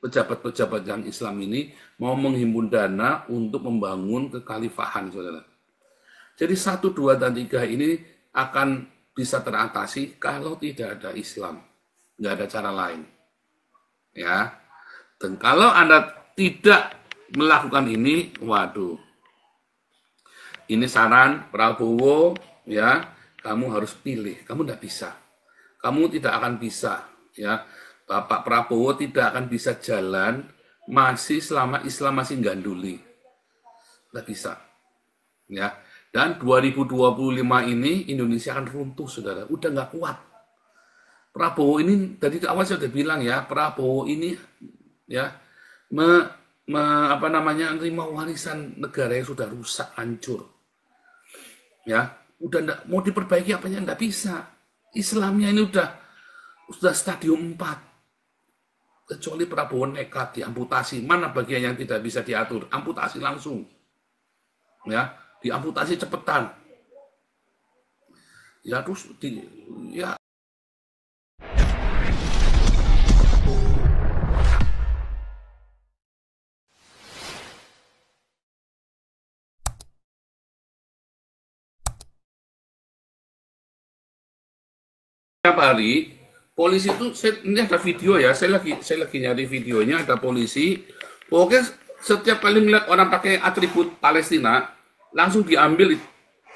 pejabat-pejabat yang Islam ini mau menghimpun dana untuk membangun kekhalifahan, saudara. Jadi 1, 2, dan 3 ini akan bisa teratasi kalau tidak ada Islam. Nggak ada cara lain. Ya. Dan kalau Anda tidak melakukan ini, waduh. Ini saran Prabowo, ya, kamu harus pilih. Kamu tidak bisa. Kamu tidak akan bisa, ya. Bapak Prabowo tidak akan bisa jalan masih selama Islam masih ganduli. Tidak bisa. Ya. Dan 2025 ini Indonesia akan runtuh, saudara. Udah nggak kuat. Prabowo ini, tadi awal saya sudah bilang ya, Prabowo ini ya menerima warisan negara yang sudah rusak, hancur. Ya, udah enggak, mau diperbaiki apanya enggak bisa. Islamnya ini sudah stadium 4. Kecuali Prabowo nekat diamputasi. Mana bagian yang tidak bisa diatur? Amputasi langsung. Ya, diamputasi cepetan. Ya terus ya setiap hari polisi itu, ini ada video ya, saya lagi nyari videonya, ada polisi, pokoknya setiap kali melihat orang pakai atribut Palestina, langsung diambil,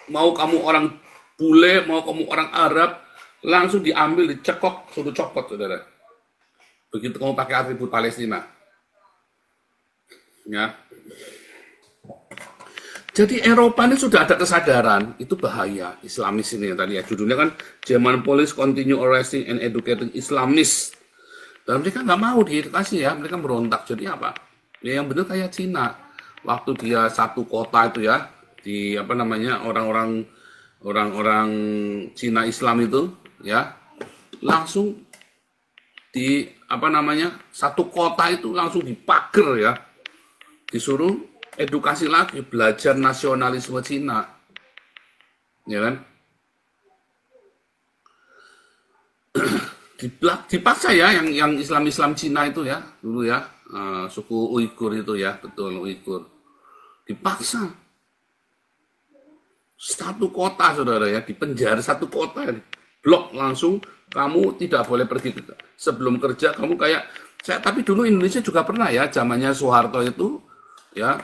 mau kamu orang bule, mau kamu orang Arab, langsung diambil, dicekok, suruh copot, saudara. Begitu kamu pakai atribut Palestina. Ya. Jadi Eropa ini sudah ada kesadaran, itu bahaya, Islamis ini yang tadi ya. Judulnya kan, German Police Continue Arresting and Educating Islamists. Dan mereka nggak mau diedukasi ya, mereka berontak. Jadi apa? Ya yang benar kayak Cina. Waktu dia satu kota itu ya, di orang-orang Cina Islam itu ya, langsung di satu kota itu langsung dipager ya, disuruh edukasi lagi, belajar nasionalisme Cina, ya kan? Dipaksa ya, yang Islam Cina itu ya, dulu ya, suku Uighur itu ya, betul Uighur, dipaksa satu kota, saudara ya, dipenjara satu kota, blok langsung, kamu tidak boleh pergi sebelum kerja, kamu kayak saya. Tapi dulu Indonesia juga pernah ya, zamannya Soeharto itu, ya.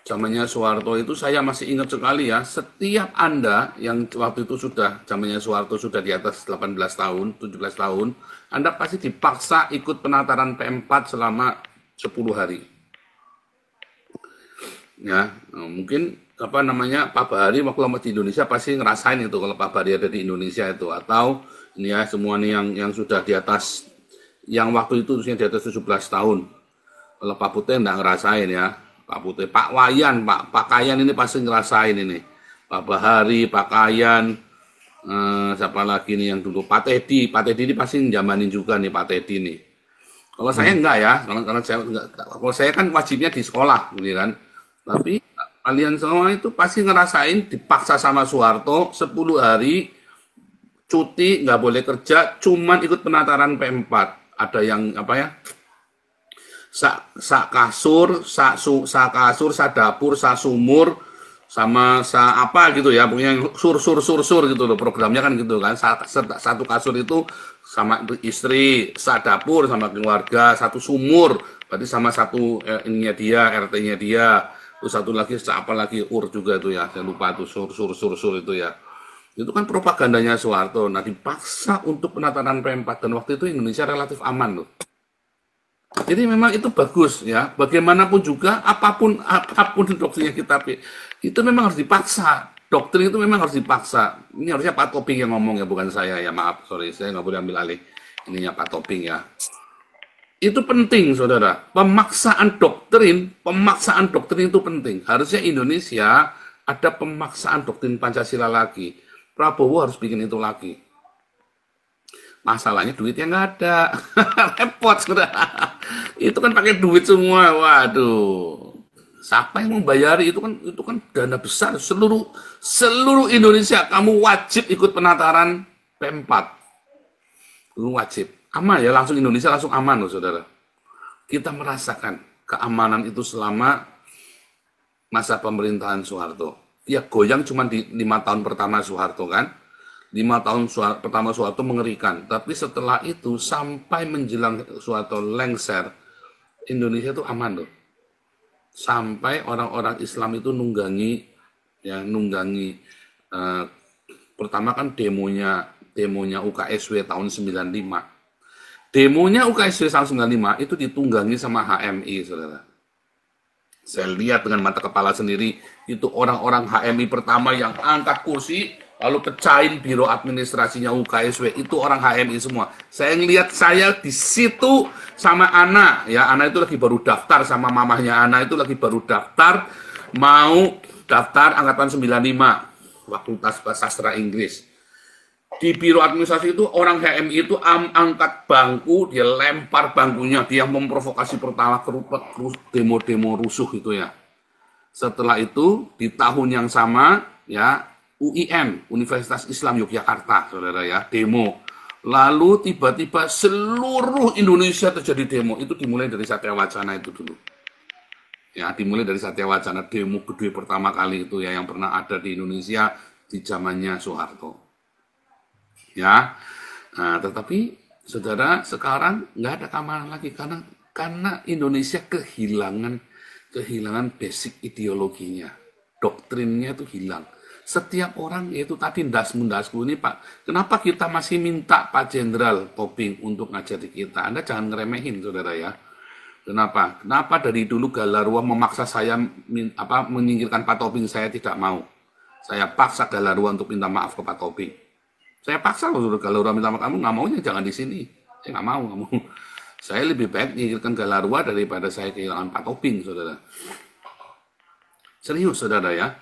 Zamannya Soeharto itu saya masih ingat sekali ya, setiap Anda yang waktu itu zamannya Soeharto sudah di atas 18 tahun, 17 tahun, Anda pasti dipaksa ikut penataran P4 selama 10 hari. Ya, mungkin Pak Bahari waktu lama di Indonesia pasti ngerasain itu kalau Pak Bahari ada di Indonesia itu, atau ini ya semua nih yang sudah di atas, yang waktu itu usianya di atas 17 tahun. Kalau Pak Putih enggak ngerasain ya. Pak Putih, Pak Wayan, Pak Kayan ini pasti ngerasain ini. Pak Bahari, Pak Kayan, siapa lagi nih yang dulu, Pak Teddy ini pasti njamanin juga nih Pak Teddy nih. Kalau saya enggak ya, kalau saya kan wajibnya di sekolah, gitu kan. Tapi kalian semua itu pasti ngerasain dipaksa sama Soeharto 10 hari cuti, nggak boleh kerja, cuman ikut penataran P4. Ada yang sak kasur, sak dapur, sak sumur, sama gitu ya, pokoknya sur gitu loh, programnya kan gitu kan. Satu kasur itu sama istri, sak dapur sama keluarga, satu sumur berarti sama satu ininya dia, RT-nya dia, terus satu lagi juga itu ya, saya lupa tuh sur itu ya. Itu kan propagandanya Soeharto. Nah, dipaksa untuk penataran P4, dan waktu itu Indonesia relatif aman loh. Jadi memang itu bagus ya. Bagaimanapun juga, apapun doktrinnya itu memang harus dipaksa. Doktrin itu memang harus dipaksa. Ini harusnya Pak Toping yang ngomong ya, bukan saya ya. Maaf, sorry, saya nggak boleh ambil alih ininya Pak Toping ya. Itu penting, saudara. Pemaksaan doktrin itu penting. Harusnya Indonesia ada pemaksaan doktrin Pancasila lagi. Prabowo harus bikin itu lagi. Masalahnya duitnya nggak ada. Repot, saudara. Itu kan pakai duit semua. Waduh. Siapa yang membayari? Itu kan dana besar. Seluruh Indonesia kamu wajib ikut penataran P4. Lu wajib. Aman ya, langsung Indonesia langsung aman loh, saudara. kita merasakan keamanan itu selama masa pemerintahan Soeharto. Ya goyang cuma di 5 tahun pertama Soeharto kan. 5 tahun pertama Soeharto mengerikan. Tapi setelah itu sampai menjelang Soeharto lengser, Indonesia itu aman loh. Sampai orang-orang Islam itu nunggangi, eh, pertama kan demonya UKSW tahun 95. Demonya UKSW tahun 95 itu ditunggangi sama HMI, saudara. Saya lihat dengan mata kepala sendiri, itu orang-orang HMI pertama yang angkat kursi, lalu pecahin biro administrasinya UKSW, itu orang HMI semua. Saya ngelihat saya di situ sama Ana, ya Ana itu lagi baru daftar sama mamahnya Ana itu lagi baru daftar, mau daftar angkatan 95, Fakultas Sastra Inggris. Di biro administrasi itu orang HMI itu angkat bangku, dia lempar bangkunya, dia memprovokasi pertama demo-demo rusuh itu ya. Setelah itu di tahun yang sama ya UIM, Universitas Islam Yogyakarta, saudara ya, demo. Lalu tiba-tiba seluruh Indonesia terjadi demo. Itu dimulai dari Satya Wacana itu dulu. Ya, dimulai dari Satya Wacana, demo gede pertama kali itu ya yang pernah ada di Indonesia di zamannya Soeharto. Ya, nah, tetapi saudara sekarang nggak ada keamanan lagi karena Indonesia kehilangan basic ideologinya, doktrinnya itu hilang. Setiap orang yaitu tadi das-mundasku ini Pak, kenapa kita masih minta Pak Jenderal Tobing untuk ngajar di kita? Anda jangan ngeremehin saudara ya. Kenapa? Kenapa dari dulu Galarwa memaksa saya menyingkirkan Pak Tobing, saya tidak mau. Saya paksa Galarwa untuk minta maaf ke Pak Tobing. Saya paksa loh, kalau orang minta kamu nggak maunya jangan di sini. Saya nggak mau. Saya lebih baik menyingkirkan Galarwa daripada saya kehilangan Pak Tobing, saudara. Serius, saudara ya.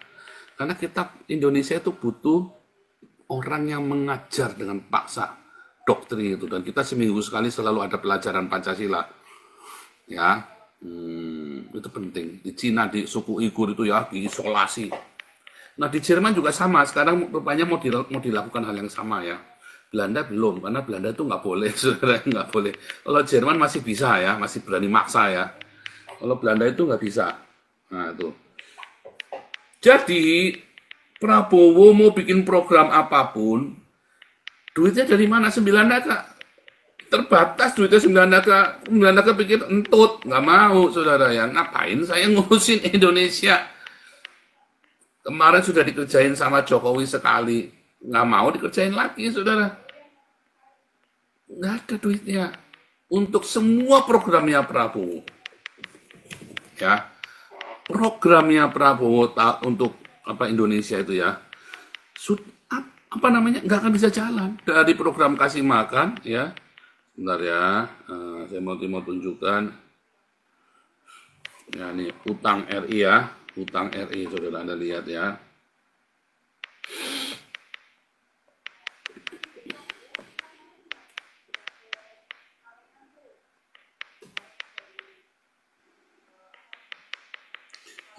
Karena kita Indonesia itu butuh orang yang mengajar dengan paksa doktrin itu. Dan kita seminggu sekali selalu ada pelajaran Pancasila. Ya, itu penting. Di Cina, di suku Uighur itu ya, diisolasi. Nah di Jerman juga sama, sekarang rupanya mau dilakukan hal yang sama ya. Belanda belum, karena Belanda itu nggak boleh, saudara nggak boleh. Kalau Jerman masih bisa ya, masih berani maksa ya. Kalau Belanda itu nggak bisa. Nah itu. Jadi Prabowo mau bikin program apapun, duitnya dari mana? 9 naga. Terbatas duitnya 9 naga. 9 naga pikir entut, nggak mau saudara ya. Ngapain saya ngurusin Indonesia? Kemarin sudah dikerjain sama Jokowi sekali, nggak mau dikerjain lagi, saudara. Nggak ada duitnya untuk semua programnya Prabowo. Ya, programnya Prabowo untuk Indonesia itu ya, nggak akan bisa jalan dari program kasih makan ya. Bentar ya, saya mau tunjukkan. Ya ini utang RI ya. Utang RI, saudara Anda lihat ya.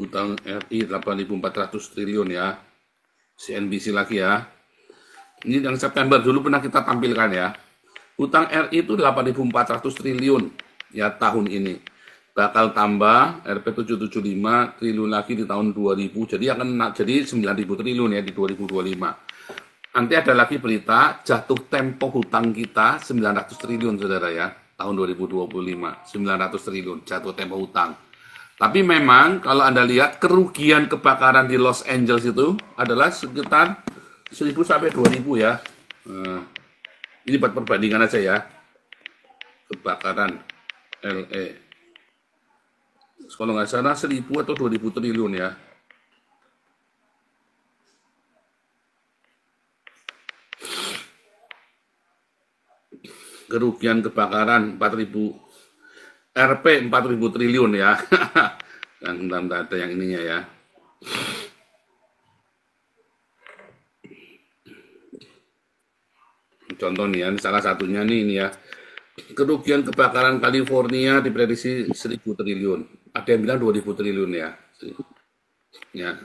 Utang RI 8.400 triliun ya. CNBC lagi ya. Ini yang September dulu pernah kita tampilkan ya. Utang RI itu 8.400 triliun ya tahun ini. Bakal tambah Rp 775 triliun lagi di tahun 2000, jadi akan jadi 9.000 triliun ya di 2025. Nanti ada lagi berita jatuh tempo hutang kita 900 triliun saudara ya, tahun 2025 900 triliun jatuh tempo hutang. Tapi memang kalau Anda lihat kerugian kebakaran di Los Angeles itu adalah sekitar 1.000 sampai 2.000 ya. Ini buat perbandingan aja ya. Kebakaran LA. Kalau nggak salah 1.000 atau 2.000 triliun ya. Kerugian kebakaran 4.000, Rp 4.000 triliun ya. Dan ada yang ininya ya. Contoh nih ya, salah satunya nih ini ya. Kerugian kebakaran California diprediksi 1.000 triliun. Ada yang bilang 2.000 triliun ya. Ya.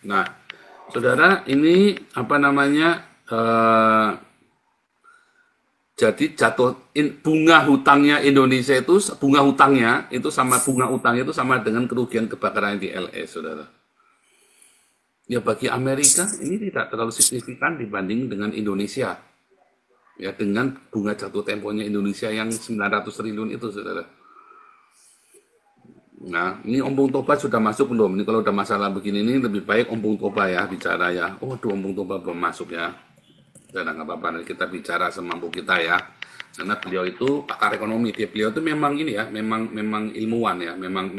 Nah, saudara, ini Jadi bunga hutangnya Indonesia itu, bunga hutangnya itu sama bunga utangnya itu sama dengan kerugian kebakaran di LA, saudara. Ya bagi Amerika ini tidak terlalu signifikan dibanding dengan Indonesia. Ya dengan bunga jatuh temponya Indonesia yang 900 triliun itu, saudara. Nah, ini Ompong Toba sudah masuk belum? Ini kalau udah masalah begini ini lebih baik Ompong Toba ya bicara ya. Oh, Ompong Toba belum masuk ya. Dan nggak apa-apa, kita bicara semampu kita ya. Karena beliau itu pakar ekonomi. Beliau itu memang ini ya, memang ilmuwan ya, memang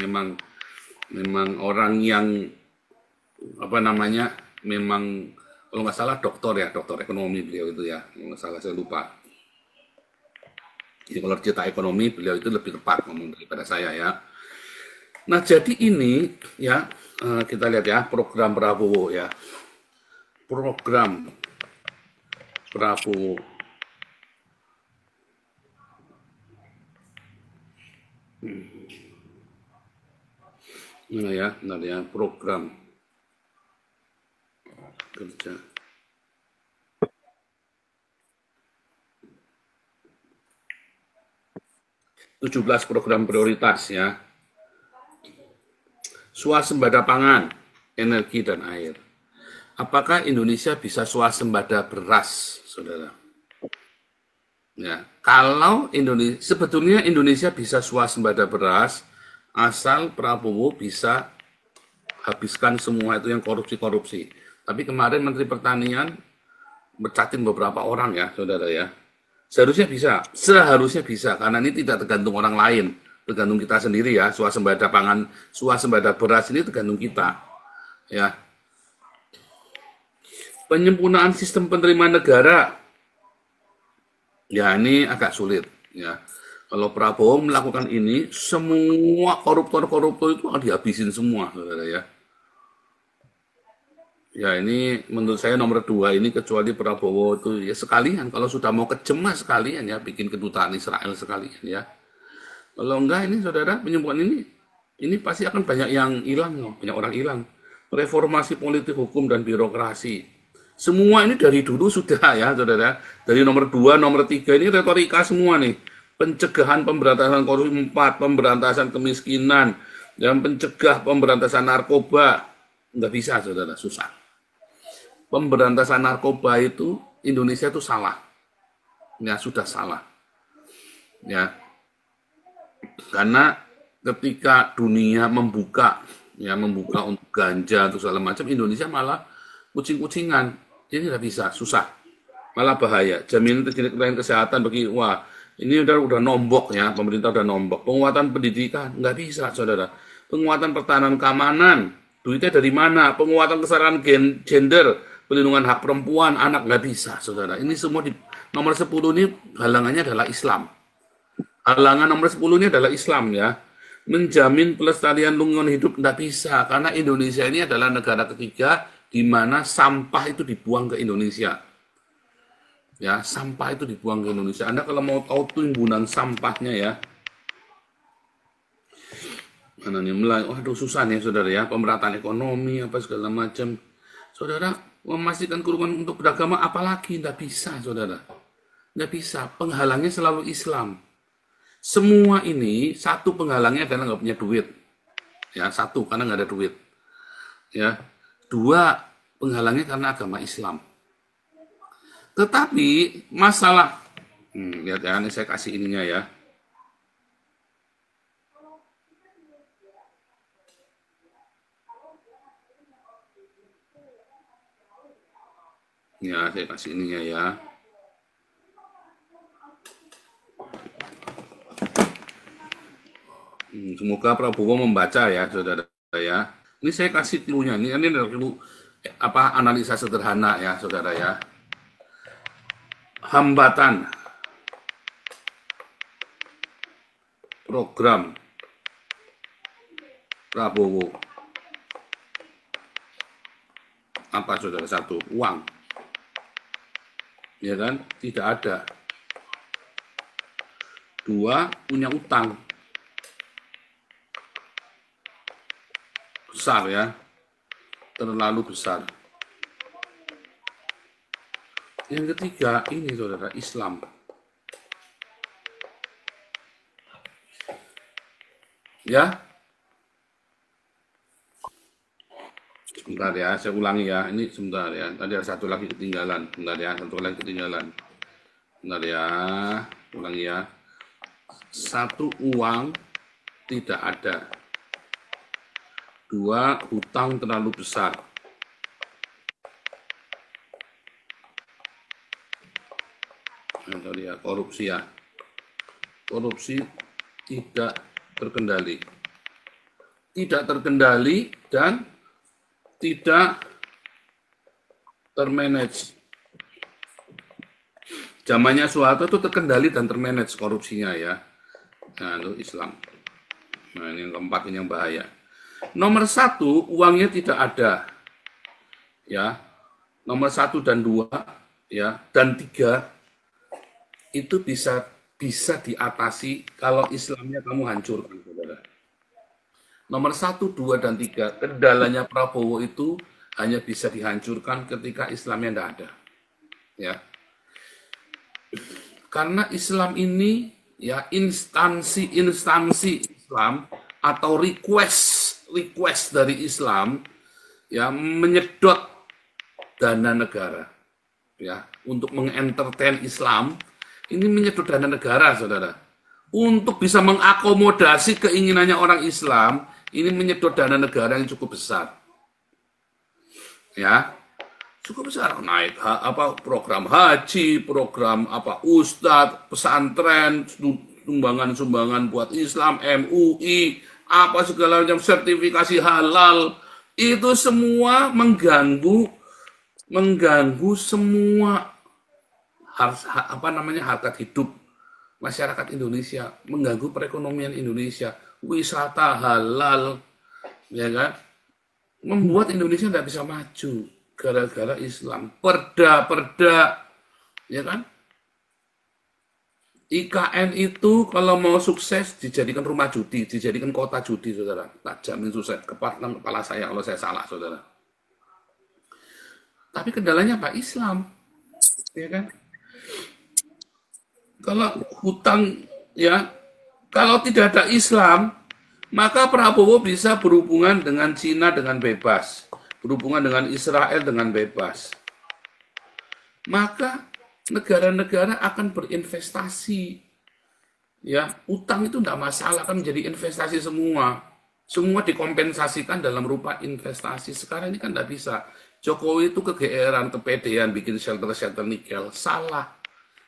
orang yang apa namanya, memang kalau nggak salah doktor ya, doktor ekonomi beliau itu ya. Kalau nggak salah saya lupa. Jadi kalau cerita ekonomi beliau itu lebih tepat ngomong daripada saya ya. Nah jadi ini ya kita lihat ya program Prabowo ya, program Prabowo. Nah ya, benar ya, program kerja. Tujuh belas program prioritas ya. Swasembada pangan, energi dan air. Apakah Indonesia bisa swasembada beras, saudara? Ya, kalau Indonesia sebetulnya Indonesia bisa swasembada beras asal Prabowo bisa habiskan semua itu yang korupsi-korupsi. Tapi kemarin Menteri Pertanian bercatin beberapa orang ya, saudara ya. Seharusnya bisa, karena ini tidak tergantung orang lain, tergantung kita sendiri ya. Swasembada pangan, swasembada beras ini tergantung kita, ya. Penyempurnaan sistem penerimaan negara, ya ini agak sulit, ya. Kalau Prabowo melakukan ini, semua koruptor-koruptor itu akan dihabisin semua, saudara ya. Ya ini menurut saya nomor 2 ini, kecuali Prabowo itu ya sekalian kalau sudah mau kejemas sekalian ya bikin kedutaan Israel sekalian ya. Kalau enggak ini saudara, penyembuhan ini pasti akan banyak yang hilang loh, banyak orang hilang. Reformasi politik, hukum dan birokrasi. Semua ini dari dulu sudah ya saudara. Dari nomor 2, nomor 3 ini retorika semua nih. Pencegahan pemberantasan korupsi 4, pemberantasan kemiskinan, dan pencegah pemberantasan narkoba. Enggak bisa saudara, susah. Pemberantasan narkoba itu Indonesia itu salah, ya sudah salah, ya karena ketika dunia membuka untuk ganja atau segala macam, Indonesia malah kucing-kucingan, ini tidak bisa, susah, malah bahaya. Jaminan kesehatan bagi ini udah nombok ya, pemerintah udah nombok. Penguatan pendidikan nggak bisa saudara, penguatan pertahanan keamanan, duitnya dari mana? Penguatan kesetaraan gender, pelindungan hak perempuan, anak nggak bisa, saudara. Ini semua di nomor 10 ini halangannya adalah Islam. Halangan nomor 10 ini adalah Islam ya. Menjamin pelestarian lingkungan hidup nggak bisa, karena Indonesia ini adalah negara ketiga di mana sampah itu dibuang ke Indonesia. Ya, sampah itu dibuang ke Indonesia. Anda kalau mau tahu timbunan sampahnya ya, mana nih mulai, waduh susah nih saudara ya, pemerataan ekonomi apa segala macam. Saudara, memastikan kerukunan untuk beragama apalagi tidak bisa, saudara. Tidak bisa, penghalangnya selalu Islam. Semua ini, satu penghalangnya adalah nggak punya duit. Ya, satu, karena nggak ada duit. Ya, dua, penghalangnya karena agama Islam. Tetapi, masalah, lihat ya, ini saya kasih ininya ya. Ya, saya kasih ininya ya. Semoga Prabowo membaca ya, saudara ya. Ini saya kasih clue-nya. Ini adalah clue analisa sederhana ya, saudara ya. Hambatan program Prabowo. Apa saudara? Satu, uang. Ya kan? Tidak ada. Dua, punya utang. Besar ya. Terlalu besar. Yang ketiga, ini saudara, Islam. Ya, sebentar ya, saya ulangi ya. Ini sebentar ya. Tadi ada satu lagi ketinggalan. Sebentar ya, satu lagi ketinggalan. Sebentar ya, ulangi ya. Satu, uang tidak ada. Dua, hutang terlalu besar. Sebentar ya, korupsi ya. Korupsi tidak terkendali. Tidak terkendali dan tidak termanage. Zamannya Soeharto itu terkendali dan termanage korupsinya ya. Nah, itu Islam. Nah, ini yang keempat, ini yang bahaya. Nomor satu, uangnya tidak ada. Ya. Nomor satu dan dua, ya, dan tiga, itu bisa diatasi kalau Islamnya kamu hancurkan, saudara. Nomor satu, dua, dan tiga, kendalanya Prabowo itu hanya bisa dihancurkan ketika Islamnya tidak ada. Ya. Karena Islam ini ya instansi Islam atau request dari Islam ya menyedot dana negara ya untuk mengentertain Islam, ini menyedot dana negara, saudara, untuk bisa mengakomodasi keinginannya orang Islam. Ini menyedot dana negara yang cukup besar ya, cukup besar. Naik program haji, program ustadz, pesantren, sumbangan buat Islam, MUI, apa segala macam, sertifikasi halal, itu semua mengganggu semua harkat hidup masyarakat Indonesia, mengganggu perekonomian Indonesia, wisata halal, ya kan, membuat Indonesia tidak bisa maju gara-gara Islam. Perda, ya kan? IKN itu kalau mau sukses dijadikan rumah judi, dijadikan kota judi, saudara. Tak jamin sukses. Kepala saya kalau saya salah, saudara. Tapi kendalanya Pak Islam, ya kan? Kalau hutang, ya, kalau tidak ada Islam, maka Prabowo bisa berhubungan dengan Cina dengan bebas, berhubungan dengan Israel dengan bebas. Maka negara-negara akan berinvestasi. Ya, utang itu tidak masalah, kan menjadi investasi semua. Semua dikompensasikan dalam rupa investasi. Sekarang ini kan tidak bisa. Jokowi itu kegeeran, kepedean, bikin shelter nikel. Salah.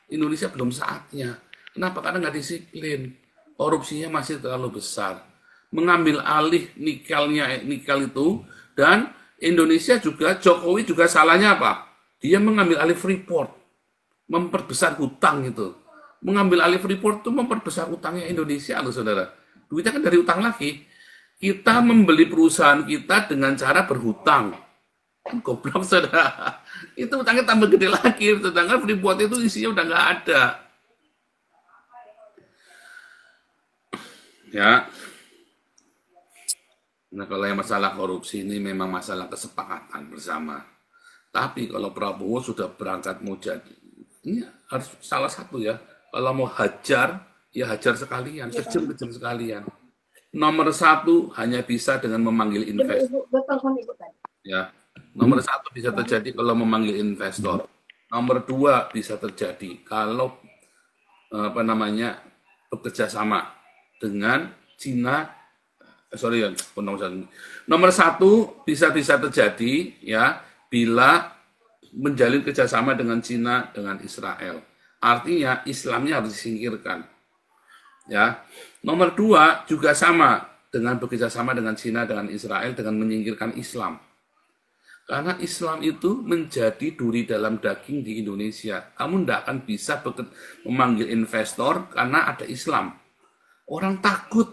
Indonesia belum saatnya. Kenapa? Karena nggak disiplin. Korupsinya masih terlalu besar. Mengambil alih nikel itu, dan Indonesia juga, Jokowi juga salahnya apa? Dia mengambil alih Freeport, memperbesar hutang itu. Mengambil alih Freeport itu memperbesar hutangnya Indonesia loh, saudara. Duitnya kan dari utang lagi. Kita membeli perusahaan kita dengan cara berhutang. Goblok, saudara. Itu utangnya tambah gede lagi, sedangkan Freeport itu isinya udah nggak ada. Ya. Nah, kalau yang masalah korupsi ini memang masalah kesepakatan bersama. Tapi kalau Prabowo sudah berangkat mau jadi, ini harus salah satu ya. Kalau mau hajar, ya hajar sekalian, kejam sekalian. Nomor satu hanya bisa dengan memanggil investor. Ya, nomor satu bisa terjadi kalau memanggil investor. Nomor dua bisa terjadi kalau bekerja sama dengan Cina. Nomor satu bisa terjadi ya bila menjalin kerjasama dengan Cina dengan Israel. Artinya Islamnya harus disingkirkan. Ya. Nomor dua juga sama dengan bekerja sama dengan Cina dengan Israel dengan menyingkirkan Islam. Karena Islam itu menjadi duri dalam daging di Indonesia. Kamu tidak akan bisa memanggil investor karena ada Islam. Orang takut,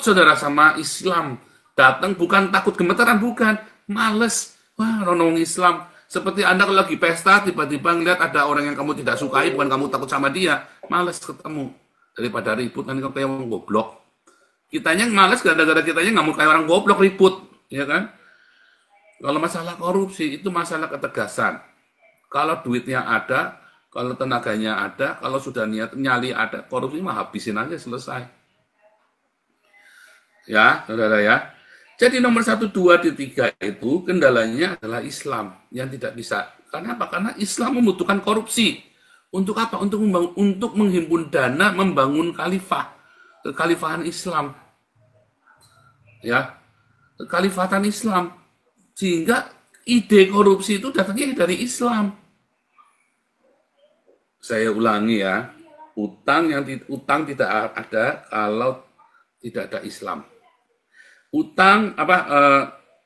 saudara, sama Islam. Datang bukan takut gemetaran, bukan. Males. Wah, orang Islam. Seperti Anda kalau lagi pesta, tiba-tiba ngeliat ada orang yang kamu tidak sukai, bukan kamu takut sama dia. Males ketemu. Daripada ribut, kan kamu kayak orang goblok. Kitanya males gara-gara kitanya nggak mau kayak orang goblok ribut. Ya kan? Kalau masalah korupsi, itu masalah ketegasan. Kalau duitnya ada, kalau tenaganya ada, kalau sudah niat nyali ada, korupsi mah habisin aja, selesai. Ya, saudara ya. Jadi nomor 1, 2, 3 itu kendalanya adalah Islam yang tidak bisa. Karena apa? Karena Islam membutuhkan korupsi. Untuk apa? Untuk menghimpun dana membangun khalifah, kekhalifahan Islam. Ya, kekhalifahan Islam. Sehingga ide korupsi itu datangnya dari Islam. Saya ulangi ya, utang tidak ada kalau tidak ada Islam.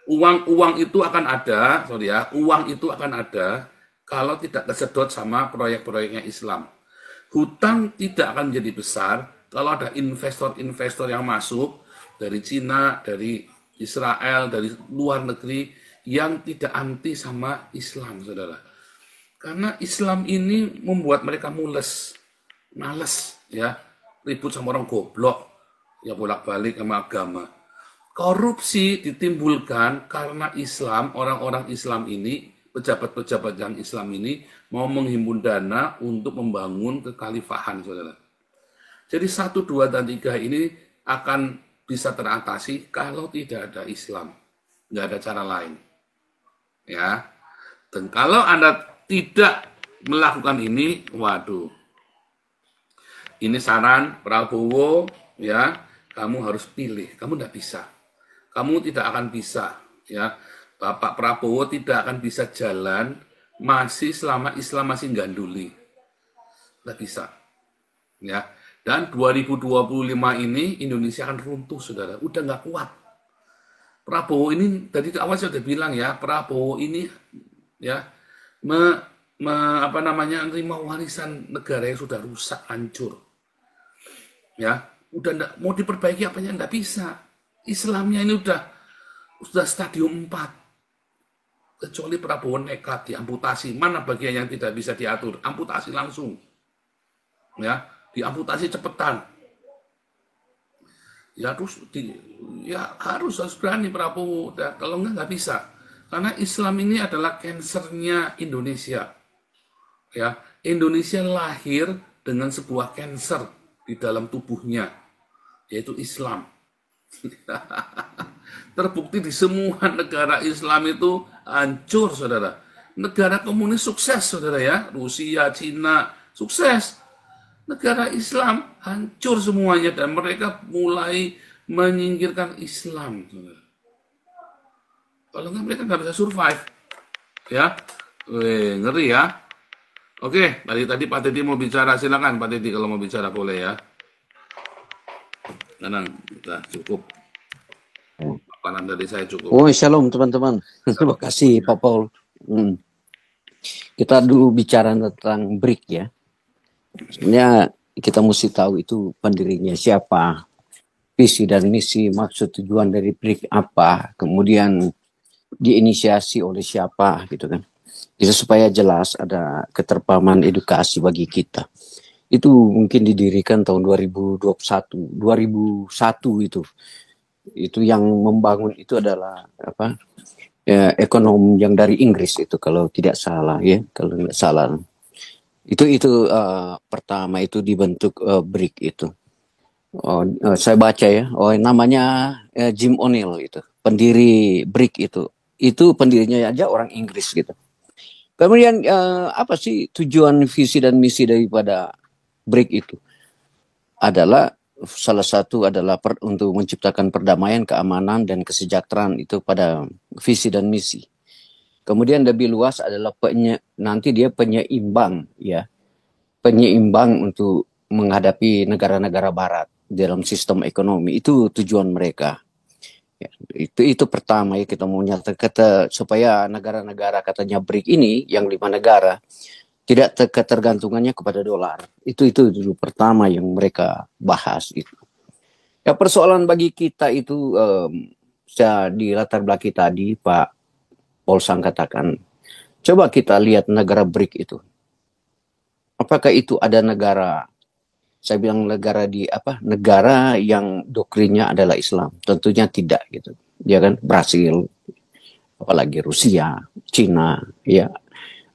Uang itu akan ada, sorry ya, uang itu akan ada kalau tidak kesedot sama proyek-proyeknya Islam. Hutang tidak akan menjadi besar kalau ada investor-investor yang masuk dari Cina, dari Israel, dari luar negeri yang tidak anti sama Islam, saudara. Karena Islam ini membuat mereka males, ya, ribut sama orang goblok, ya bolak-balik sama agama. Korupsi ditimbulkan karena Islam, orang-orang Islam ini, pejabat-pejabat yang Islam ini mau menghimpun dana untuk membangun kekhalifahan, saudara. Jadi 1, 2, dan 3 ini akan bisa teratasi kalau tidak ada Islam. Nggak ada cara lain. Ya. Dan kalau Anda tidak melakukan ini, waduh. Ini saran Prabowo, ya, kamu harus pilih. Kamu tidak bisa. Kamu tidak akan bisa, ya. Bapak Prabowo tidak akan bisa jalan masih selama Islam masih ganduli. Tidak bisa. Ya. Dan 2025 ini Indonesia akan runtuh, saudara. Udah nggak kuat. Prabowo ini, tadi awal saya sudah bilang ya, Prabowo ini, ya, menerima warisan negara yang sudah rusak, hancur. Ya, udah enggak, mau diperbaiki apanya enggak bisa. Islamnya ini sudah stadium 4. Kecuali Prabowo nekat diamputasi. Mana bagian yang tidak bisa diatur? Amputasi langsung. Ya, diamputasi cepetan. Ya harus berani Prabowo. Kalau enggak bisa. Karena Islam ini adalah kansernya Indonesia. Ya, Indonesia lahir dengan sebuah kanser di dalam tubuhnya, yaitu Islam. Terbukti di semua negara Islam itu hancur, saudara. Negara komunis sukses, saudara ya. Rusia, Cina, sukses. Negara Islam hancur semuanya dan mereka mulai menyingkirkan Islam, saudara. Kalau nggak mereka nggak bisa survive, ya. Ngeri ya. Oke, tadi Pak Teddy mau bicara, silakan Pak Teddy kalau mau bicara boleh ya. Tenang, kita cukup. Paparan dari saya cukup. Oh, shalom teman-teman. Terima kasih Pak Paul. Kita dulu bicara tentang BRIC ya. Sebenarnya kita mesti tahu itu pendirinya siapa, visi dan misi, maksud tujuan dari BRIC apa, kemudian diinisiasi oleh siapa gitu kan. Itu supaya jelas ada keterpahaman edukasi bagi kita. Itu mungkin didirikan tahun 2001 itu. Itu yang membangun itu adalah apa? Ya, ekonom yang dari Inggris itu kalau tidak salah ya, kalau tidak salah. Itu pertama itu dibentuk BRIC itu. Saya baca ya. Namanya Jim O'Neill itu, pendiri BRIC itu. Itu pendirinya aja orang Inggris gitu. Kemudian apa sih tujuan, visi dan misi daripada BRIC itu? Adalah salah satu adalah untuk menciptakan perdamaian, keamanan dan kesejahteraan, itu pada visi dan misi. Kemudian lebih luas adalah nanti dia penyeimbang ya. Penyeimbang untuk menghadapi negara-negara barat dalam sistem ekonomi. Itu tujuan mereka. Ya, itu pertama ya, kita mau nyatakan supaya negara-negara katanya BRIC ini yang 5 negara tidak ketergantungannya kepada dolar. Itu dulu pertama yang mereka bahas itu. Ya, persoalan bagi kita itu di latar belakang tadi Pak Paul Sang katakan. Coba kita lihat negara BRIC itu. Apakah itu ada negara, saya bilang negara negara yang doktrinnya adalah Islam? Tentunya tidak gitu. Ya kan, Brasil, apalagi Rusia, Cina, ya,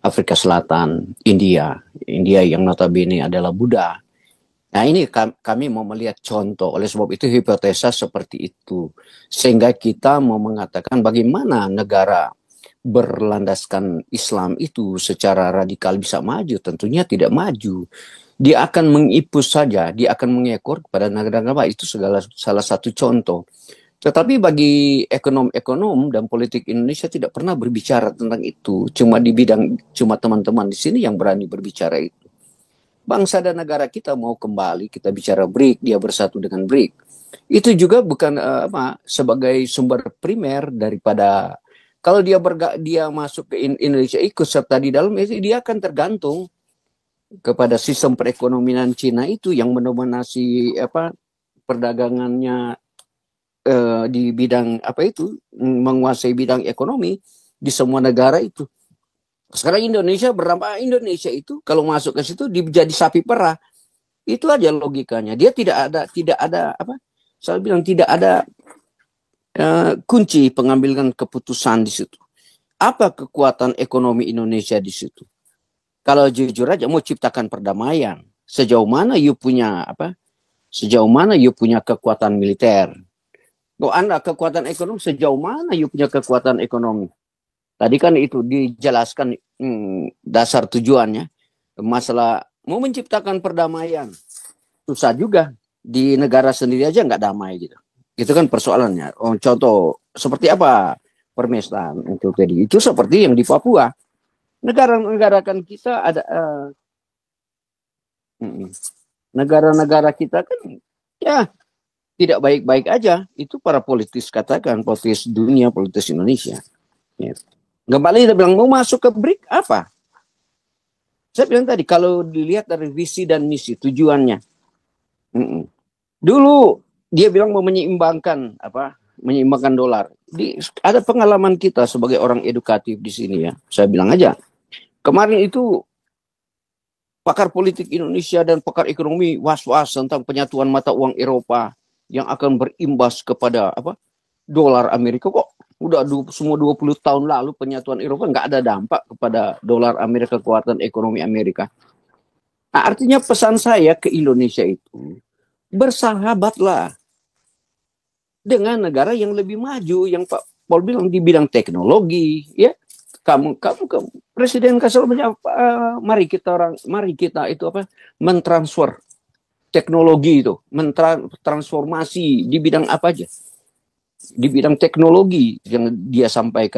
Afrika Selatan, India yang notabene adalah Buddha. Nah ini kami mau melihat contoh, oleh sebab itu hipotesa seperti itu. Sehingga kita mau mengatakan bagaimana negara berlandaskan Islam itu secara radikal bisa maju. Tentunya tidak maju. Dia akan mengipus saja, dia akan mengekor kepada negara-negara itu salah satu contoh. Tetapi bagi ekonom-ekonom dan politik Indonesia tidak pernah berbicara tentang itu. Cuma teman-teman di sini yang berani berbicara itu. Bangsa dan negara kita mau kembali, kita bicara BRIC, dia bersatu dengan BRIC. Itu juga bukan sebagai sumber primer daripada kalau dia masuk ke Indonesia ikut serta di dalam itu dia akan tergantung kepada sistem perekonomian Cina itu yang mendominasi perdagangannya di bidang menguasai bidang ekonomi di semua negara itu. Sekarang Indonesia itu kalau masuk ke situ jadi sapi perah. Itu aja logikanya. Dia tidak ada saya bilang tidak ada kunci pengambilan keputusan di situ. Apa kekuatan ekonomi Indonesia di situ? Kalau jujur aja mau ciptakan perdamaian, sejauh mana you punya kekuatan militer? Kalau Anda kekuatan ekonomi, sejauh mana you punya kekuatan ekonomi? Tadi kan itu dijelaskan dasar tujuannya. Masalah mau menciptakan perdamaian. Susah juga. Di negara sendiri aja nggak damai gitu. Itu kan persoalannya. Contoh, seperti apa permestaan itu tadi? Itu seperti yang di Papua. Negara-negara kan kita ada... negara-negara kita kan ya tidak baik-baik aja. Itu para politis katakan. Politis dunia, politis Indonesia. Ya. Kembali dia bilang mau masuk ke BRIC apa? Saya bilang tadi kalau dilihat dari visi dan misi tujuannya. Dulu dia bilang mau menyeimbangkan dolar. Ada pengalaman kita sebagai orang edukatif di sini ya. Saya bilang aja. Kemarin itu pakar politik Indonesia dan pakar ekonomi was-was tentang penyatuan mata uang Eropa yang akan berimbas kepada dolar Amerika. Kok udah semua 20 tahun lalu penyatuan Eropa nggak ada dampak kepada dolar Amerika, kekuatan ekonomi Amerika. Nah, artinya pesan saya ke Indonesia itu bersahabatlah dengan negara yang lebih maju, yang Pak Paul bilang di bidang teknologi, ya. Kamu Presiden Kasel mari kita itu mentransfer teknologi itu, mentransformasi di bidang apa aja? Di bidang teknologi yang dia sampaikan.